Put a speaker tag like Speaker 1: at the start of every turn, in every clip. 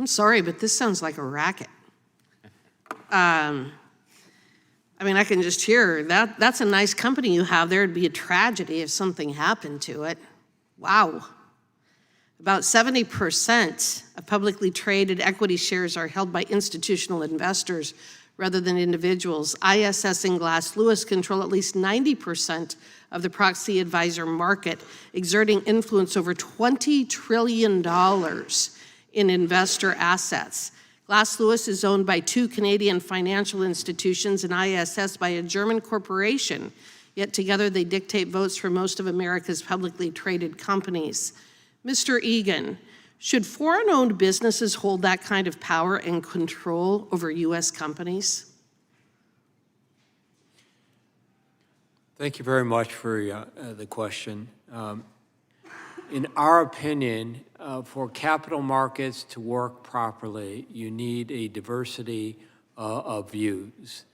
Speaker 1: I'm sorry, but this sounds like a racket. I mean, I can just hear that's a nice company you have there. It'd be a tragedy if something happened to it. Wow. About 70% of publicly traded equity shares are held by institutional investors rather than individuals. ISS and Glass Lewis control at least 90% of the proxy advisor market, exerting influence over $20 trillion in investor assets. Glass Lewis is owned by 2 Canadian financial institutions and ISS by a German corporation, yet together they dictate votes for most of America's publicly traded companies. Mr. Egan, should foreign-owned businesses hold that kind of power and control over U.S. companies?
Speaker 2: Thank you very much for the question. In our opinion, for capital markets to work properly, you need a diversity of views.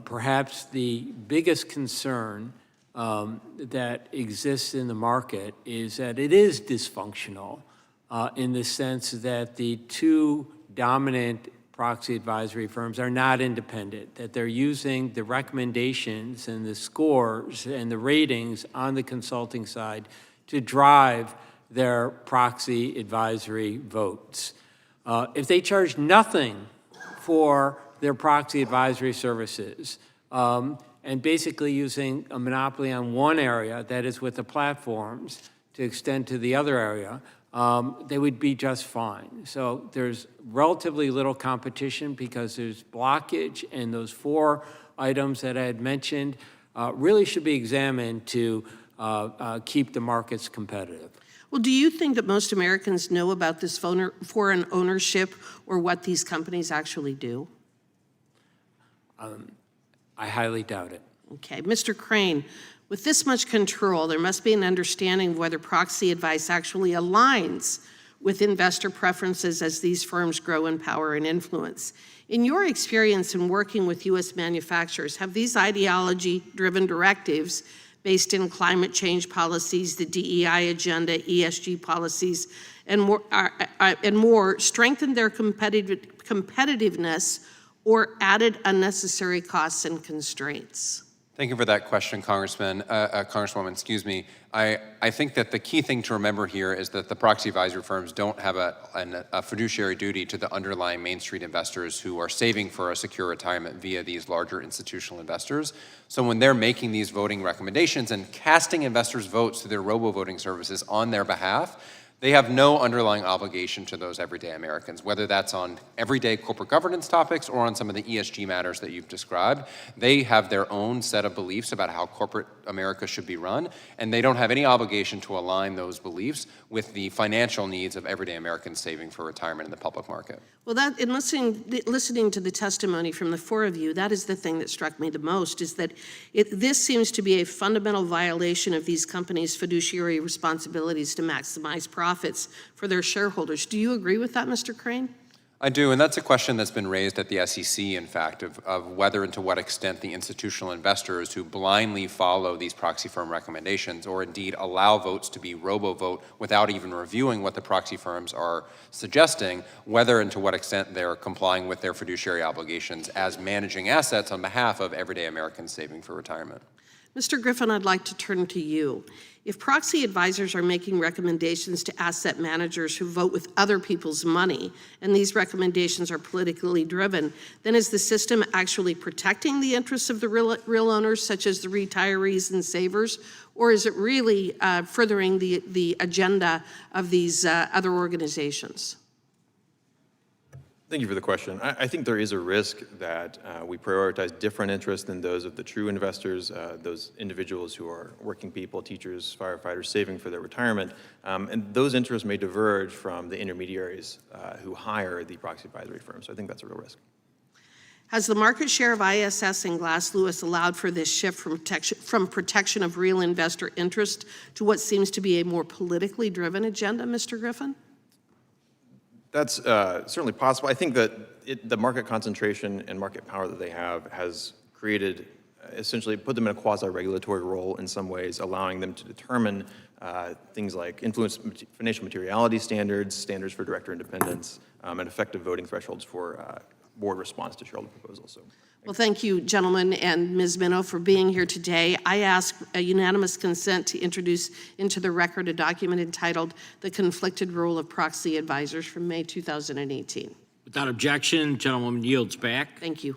Speaker 2: Perhaps the biggest concern that exists in the market is that it is dysfunctional in the sense that the 2 dominant proxy advisory firms are not independent, that they're using the recommendations and the scores and the ratings on the consulting side to drive their proxy advisory votes. If they charge nothing for their proxy advisory services and basically using a monopoly on one area, that is with the platforms, to extend to the other area, they would be just fine. So there's relatively little competition because there's blockage, and those 4 items that I had mentioned really should be examined to keep the markets competitive.
Speaker 1: Well, do you think that most Americans know about this foreign ownership or what these companies actually do?
Speaker 2: I highly doubt it.
Speaker 1: Okay, Mr. Crane, with this much control, there must be an understanding of whether proxy advice actually aligns with investor preferences as these firms grow in power and influence. In your experience in working with U.S. manufacturers, have these ideology-driven directives based in climate change policies, the DEI agenda, ESG policies, and more strengthened their competitiveness or added unnecessary costs and constraints?
Speaker 3: Thank you for that question, Congresswoman, excuse me. I think that the key thing to remember here is that the proxy advisory firms don't have a fiduciary duty to the underlying Main Street investors who are saving for a secure retirement via these larger institutional investors. So when they're making these voting recommendations and casting investors' votes through their robo-voting services on their behalf, they have no underlying obligation to those everyday Americans, whether that's on everyday corporate governance topics or on some of the ESG matters that you've described. They have their own set of beliefs about how corporate America should be run, and they don't have any obligation to align those beliefs with the financial needs of everyday Americans saving for retirement in the public market.
Speaker 1: Well, in listening to the testimony from the 4 of you, that is the thing that struck me the most, is that this seems to be a fundamental violation of these companies' fiduciary responsibilities to maximize profits for their shareholders. Do you agree with that, Mr. Crane?
Speaker 3: I do, and that's a question that's been raised at the SEC, in fact, of whether and to what extent the institutional investors who blindly follow these proxy firm recommendations or indeed allow votes to be robo-vote without even reviewing what the proxy firms are suggesting, whether and to what extent they're complying with their fiduciary obligations as managing assets on behalf of everyday Americans saving for retirement.
Speaker 1: Mr. Griffin, I'd like to turn to you. If proxy advisors are making recommendations to asset managers who vote with other people's money, and these recommendations are politically driven, then is the system actually protecting the interests of the real owners, such as the retirees and savers, or is it really furthering the agenda of these other organizations?
Speaker 4: Thank you for the question. I think there is a risk that we prioritize different interests than those of the true investors, those individuals who are working people, teachers, firefighters, saving for their retirement. And those interests may diverge from the intermediaries who hire the proxy advisory firms. So I think that's a real risk.
Speaker 1: Has the market share of ISS and Glass Lewis allowed for this shift from protection of real investor interest to what seems to be a more politically driven agenda, Mr. Griffin?
Speaker 4: That's certainly possible. I think that the market concentration and market power that they have has created essentially put them in a quasi-regulatory role in some ways, allowing them to determine things like financial materiality standards, standards for director independence, and effective voting thresholds for board response to shareholder proposals. So,
Speaker 1: Well, thank you, gentlemen, and Ms. Minow for being here today. I ask a unanimous consent to introduce into the record a document entitled The Conflicted Role of Proxy Advisors from May 2018.
Speaker 5: Without objection, gentlewoman yields back.
Speaker 1: Thank you.